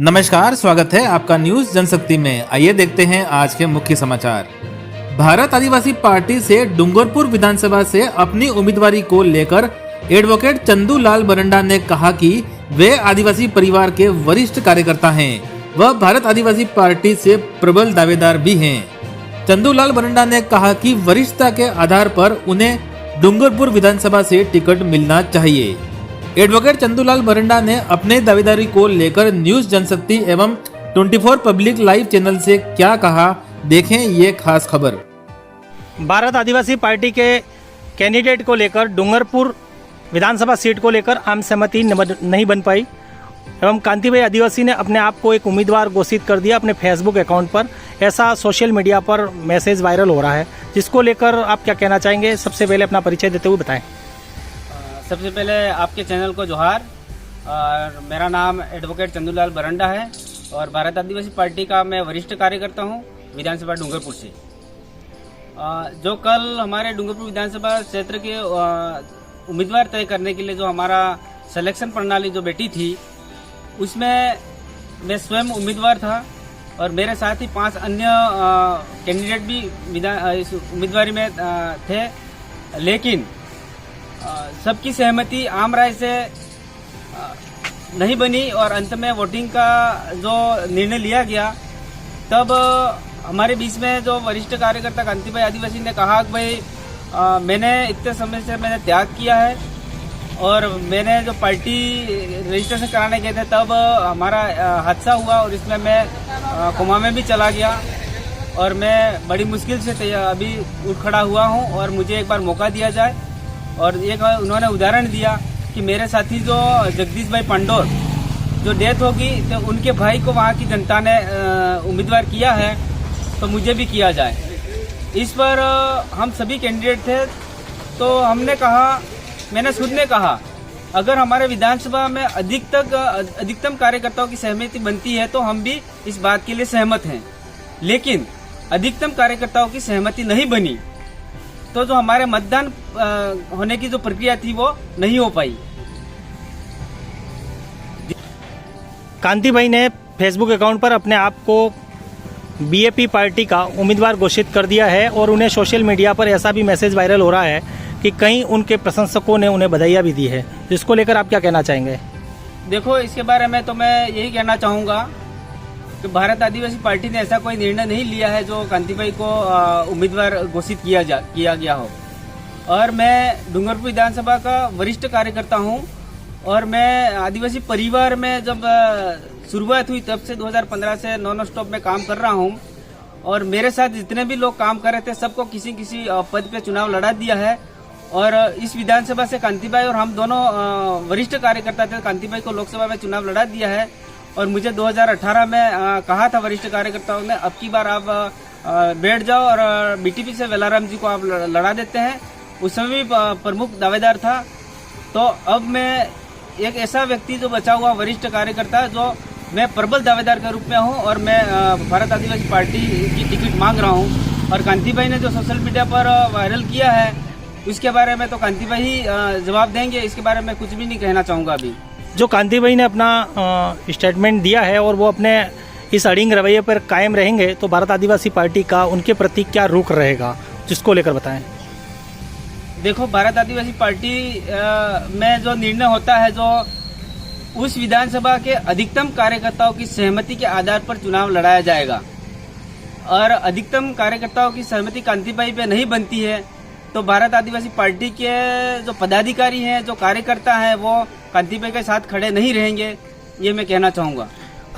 नमस्कार, स्वागत है आपका न्यूज जनशक्ति में। आइए देखते हैं आज के मुख्य समाचार। भारत आदिवासी पार्टी से डूंगरपुर विधानसभा से अपनी उम्मीदवारी को लेकर एडवोकेट चंदू लाल बरंडा ने कहा कि वे आदिवासी परिवार के वरिष्ठ कार्यकर्ता हैं। वह भारत आदिवासी पार्टी से प्रबल दावेदार भी हैं। चंदू लाल बरंडा ने कहा कि वरिष्ठता के आधार पर उन्हें डूंगरपुर विधानसभा से टिकट मिलना चाहिए। एडवोकेट चंदूलाल बरंडा ने अपने दावेदारी को लेकर न्यूज जनशक्ति एवं 24 पब्लिक लाइव चैनल से क्या कहा, देखें ये खास खबर। भारत आदिवासी पार्टी के कैंडिडेट को लेकर डूंगरपुर विधानसभा सीट को लेकर आम सहमति नहीं बन पाई एवं कांति भाई आदिवासी ने अपने आप को एक उम्मीदवार घोषित कर दिया अपने फेसबुक अकाउंट पर। ऐसा सोशल मीडिया पर मैसेज वायरल हो रहा है, जिसको लेकर आप क्या कहना चाहेंगे? सबसे पहले अपना परिचय देते हुए बताएं। सबसे पहले आपके चैनल को जोहार। और मेरा नाम एडवोकेट चंदूलाल बरंडा है और भारत आदिवासी पार्टी का मैं वरिष्ठ कार्यकर्ता हूं विधानसभा डूंगरपुर से। जो कल हमारे डूंगरपुर विधानसभा क्षेत्र के उम्मीदवार तय करने के लिए जो हमारा सिलेक्शन प्रणाली जो बैठी थी, उसमें मैं स्वयं उम्मीदवार था और मेरे साथ ही 5 अन्य कैंडिडेट भी इस उम्मीदवारी में थे, लेकिन सबकी सहमति आम राय से नहीं बनी और अंत में वोटिंग का जो निर्णय लिया गया, तब हमारे बीच में जो वरिष्ठ कार्यकर्ता कांति भाई आदिवासी ने कहा कि भाई मैंने इतने समय से मैंने त्याग किया है और मैंने जो पार्टी रजिस्ट्रेशन कराने गए थे तब हमारा हादसा हुआ और इसमें मैं कोमा में भी चला गया और मैं बड़ी मुश्किल से अभी उठ खड़ा हुआ हूँ और मुझे एक बार मौका दिया जाए। और एक उन्होंने उदाहरण दिया कि मेरे साथी जो जगदीश भाई पंडोर जो डेथ होगी तो उनके भाई को वहाँ की जनता ने उम्मीदवार किया है, तो मुझे भी किया जाए। इस पर हम सभी कैंडिडेट थे, तो हमने कहा, मैंने खुद ने कहा, अगर हमारे विधानसभा में अधिकतम कार्यकर्ताओं की सहमति बनती है तो हम भी इस बात के लिए सहमत हैं। लेकिन अधिकतम कार्यकर्ताओं की सहमति नहीं बनी तो जो हमारे मतदान होने की जो प्रक्रिया थी वो नहीं हो पाई। कांति भाई ने फेसबुक अकाउंट पर अपने आप को बीएपी पार्टी का उम्मीदवार घोषित कर दिया है और उन्हें सोशल मीडिया पर ऐसा भी मैसेज वायरल हो रहा है कि कई उनके प्रशंसकों ने उन्हें बधाइयाँ भी दी है, जिसको लेकर आप क्या कहना चाहेंगे? देखो, इसके बारे में तो मैं यही कहना चाहूँगा कि भारत आदिवासी पार्टी ने ऐसा कोई निर्णय नहीं लिया है जो कांति भाई को उम्मीदवार घोषित किया गया हो। और मैं डूंगरपुर विधानसभा का वरिष्ठ कार्यकर्ता हूं और मैं आदिवासी परिवार में जब शुरुआत हुई तब से 2015 से नॉन स्टॉप में काम कर रहा हूं और मेरे साथ जितने भी लोग काम कर रहे थे सबको किसी किसी पद पे चुनाव लड़ा दिया है। और इस विधानसभा से कांति भाई और हम दोनों वरिष्ठ कार्यकर्ता थे। कांति भाई को लोकसभा में चुनाव लड़ा दिया है और मुझे 2018 में कहा था वरिष्ठ कार्यकर्ताओं ने, अब की बार आप बैठ जाओ और बीटीपी से वेलाराम जी को आप लड़ा देते हैं। उस समय भी प्रमुख दावेदार था। तो अब मैं एक ऐसा व्यक्ति जो बचा हुआ वरिष्ठ कार्यकर्ता, जो मैं प्रबल दावेदार के रूप में हूं और मैं भारत आदिवासी पार्टी की टिकट मांग रहा हूं। और कांति भाई ने जो सोशल मीडिया पर वायरल किया है उसके बारे में तो कांति भाई ही जवाब देंगे, इसके बारे में कुछ भी नहीं कहना चाहूँगा अभी। जो कांति भाई ने अपना स्टेटमेंट दिया है और वो अपने इस अड़िंग रवैये पर कायम रहेंगे, तो भारत आदिवासी पार्टी का उनके प्रति क्या रुख रहेगा, जिसको लेकर बताएं। देखो, भारत आदिवासी पार्टी में जो निर्णय होता है, जो उस विधानसभा के अधिकतम कार्यकर्ताओं की सहमति के आधार पर चुनाव लड़ाया जाएगा और अधिकतम कार्यकर्ताओं की सहमति कांति भाई पे नहीं बनती है तो भारत आदिवासी पार्टी के जो पदाधिकारी हैं, जो कार्यकर्ता हैं, वो कांति भाई के साथ खड़े नहीं रहेंगे, ये मैं कहना चाहूँगा।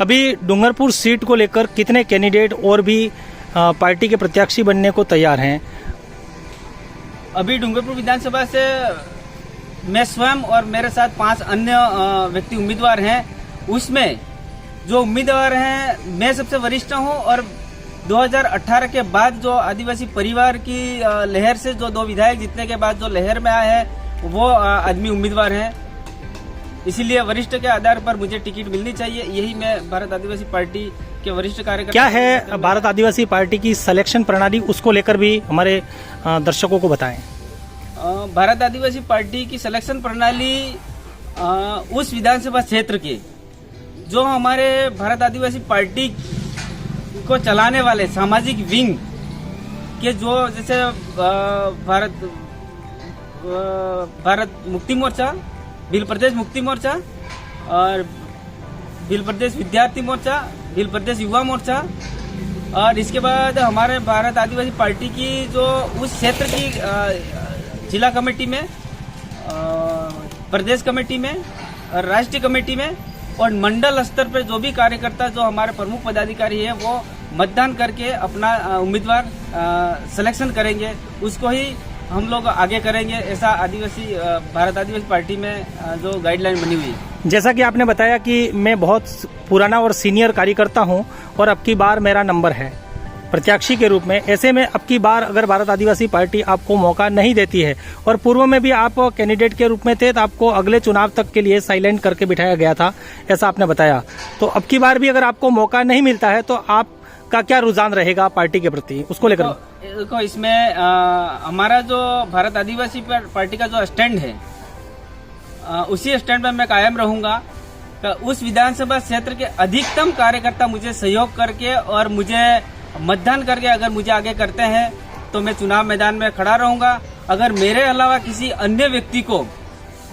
अभी डूंगरपुर सीट को लेकर कितने कैंडिडेट और भी पार्टी के प्रत्याशी बनने को तैयार हैं? अभी डूंगरपुर विधानसभा से मैं स्वयं और मेरे साथ 5 अन्य व्यक्ति उम्मीदवार हैं। उसमें जो उम्मीदवार हैं, मैं सबसे वरिष्ठ हूं और 2018 के बाद जो आदिवासी परिवार की लहर से जो 2 विधायक जीतने के बाद जो लहर में आए हैं वो आदमी उम्मीदवार हैं। इसीलिए वरिष्ठ के आधार पर मुझे टिकट मिलनी चाहिए। यही मैं भारत आदिवासी पार्टी के वरिष्ठ कार्यकर्ता। क्या है भारत आदिवासी पार्टी की सिलेक्शन प्रणाली, उसको लेकर भी हमारे दर्शकों को बताएं। भारत आदिवासी पार्टी की सिलेक्शन प्रणाली उस विधानसभा क्षेत्र के जो हमारे भारत आदिवासी पार्टी को चलाने वाले सामाजिक विंग के जो जैसे भारत मुक्ति मोर्चा, भील प्रदेश मुक्ति मोर्चा और भील प्रदेश विद्यार्थी मोर्चा, भील प्रदेश युवा मोर्चा और इसके बाद हमारे भारत आदिवासी पार्टी की जो उस क्षेत्र की जिला कमेटी में, प्रदेश कमेटी में, राष्ट्रीय कमेटी में और मंडल स्तर पर जो भी कार्यकर्ता जो हमारे प्रमुख पदाधिकारी है वो मतदान करके अपना उम्मीदवार सिलेक्शन करेंगे, उसको ही हम लोग आगे करेंगे। ऐसा आदिवासी भारत आदिवासी पार्टी में जो गाइडलाइन बनी हुई है। जैसा कि आपने बताया कि मैं बहुत पुराना और सीनियर कार्यकर्ता हूं और अब की बार मेरा नंबर है प्रत्याशी के रूप में, ऐसे में अब की बार अगर भारत आदिवासी पार्टी आपको मौका नहीं देती है और पूर्व में भी आप कैंडिडेट के रूप में थे तो आपको अगले चुनाव तक के लिए साइलेंट करके बिठाया गया था, ऐसा आपने बताया, तो अब की बार भी अगर आपको मौका नहीं मिलता है तो आपका क्या रुझान रहेगा पार्टी के प्रति, उसको लेकर? देखो इसमें हमारा जो भारत आदिवासी पार्टी का जो स्टैंड है उसी स्टैंड पर मैं कायम रहूंगा। उस विधानसभा क्षेत्र के अधिकतम कार्यकर्ता मुझे सहयोग करके और मुझे मतदान करके अगर मुझे आगे करते हैं तो मैं चुनाव मैदान में खड़ा रहूंगा। अगर मेरे अलावा किसी अन्य व्यक्ति को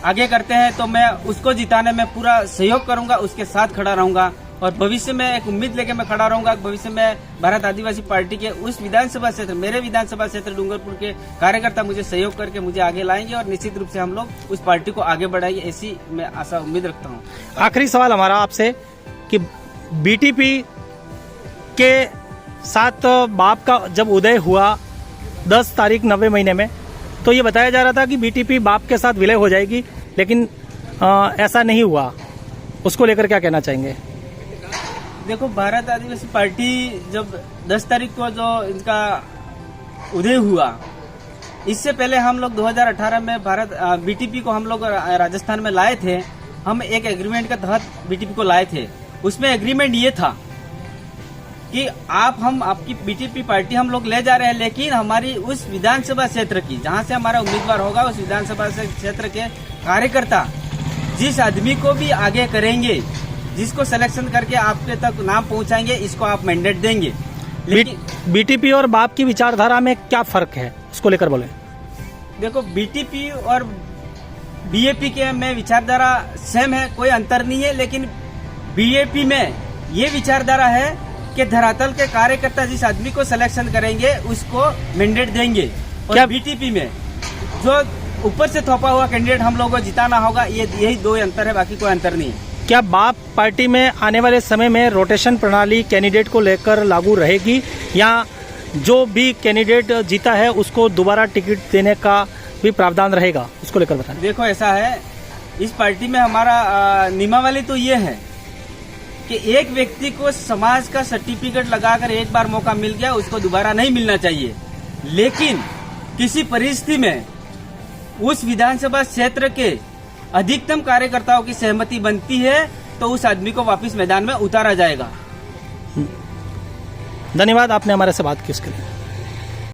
आगे करते हैं तो मैं उसको जिताने में पूरा सहयोग करूंगा, उसके साथ खड़ा रहूंगा और भविष्य में एक उम्मीद लेके मैं खड़ा रहूंगा। भविष्य में भारत आदिवासी पार्टी के उस विधानसभा क्षेत्र, मेरे विधानसभा क्षेत्र डूंगरपुर के कार्यकर्ता मुझे सहयोग करके मुझे आगे लाएंगे और निश्चित रूप से हम लोग उस पार्टी को आगे बढ़ाएंगे, ऐसी मैं आशा उम्मीद रखता हूँ। आखिरी सवाल हमारा आपसे कि बीटीपी के साथ बाप का जब उदय हुआ 10 तारीख 9वें महीने में, तो ये बताया जा रहा था कि बीटीपी बाप के साथ विलय हो जाएगी, लेकिन ऐसा नहीं हुआ, उसको लेकर क्या कहना चाहेंगे? देखो भारत आदिवासी पार्टी जब 10 तारीख को जो इनका उदय हुआ, इससे पहले हम लोग 2018 में भारत बीटीपी को हम लोग राजस्थान में लाए थे। हम एक एग्रीमेंट के तहत बीटीपी को लाए थे। उसमें एग्रीमेंट ये था कि आपकी बीटीपी पार्टी हम लोग ले जा रहे हैं, लेकिन हमारी उस विधानसभा क्षेत्र की जहां से हमारा उम्मीदवार होगा उस विधानसभा क्षेत्र के कार्यकर्ता जिस आदमी को भी आगे करेंगे, जिसको सिलेक्शन करके आपके तक नाम पहुंचाएंगे, इसको आप मैंडेट देंगे। लेकिन बीटीपी और बाप की विचारधारा में क्या फर्क है, उसको लेकर बोले? देखो बीटीपी और बीएपी के में विचारधारा सेम है, कोई अंतर नहीं है, लेकिन बीएपी में ये विचारधारा है कि धरातल के कार्यकर्ता जिस आदमी को सिलेक्शन करेंगे उसको मैंडेट देंगे और क्या बीटीपी में जो ऊपर से थोपा हुआ कैंडिडेट हम लोगों को जिताना होगा, यही दो अंतर है, बाकी कोई अंतर नहीं है। क्या बाप पार्टी में आने वाले समय में रोटेशन प्रणाली कैंडिडेट को लेकर लागू रहेगी या जो भी कैंडिडेट जीता है उसको दोबारा टिकट देने का भी प्रावधान रहेगा, उसको लेकर बताएं? देखो ऐसा है, इस पार्टी में हमारा नियमावली तो ये है कि एक व्यक्ति को समाज का सर्टिफिकेट लगाकर एक बार मौका मिल गया, उसको दोबारा नहीं मिलना चाहिए। लेकिन किसी परिस्थिति में उस विधानसभा क्षेत्र के अधिकतम कार्यकर्ताओं की सहमति बनती है तो उस आदमी को वापस मैदान में उतारा जाएगा। धन्यवाद, आपने हमारे से बात की उसके लिए।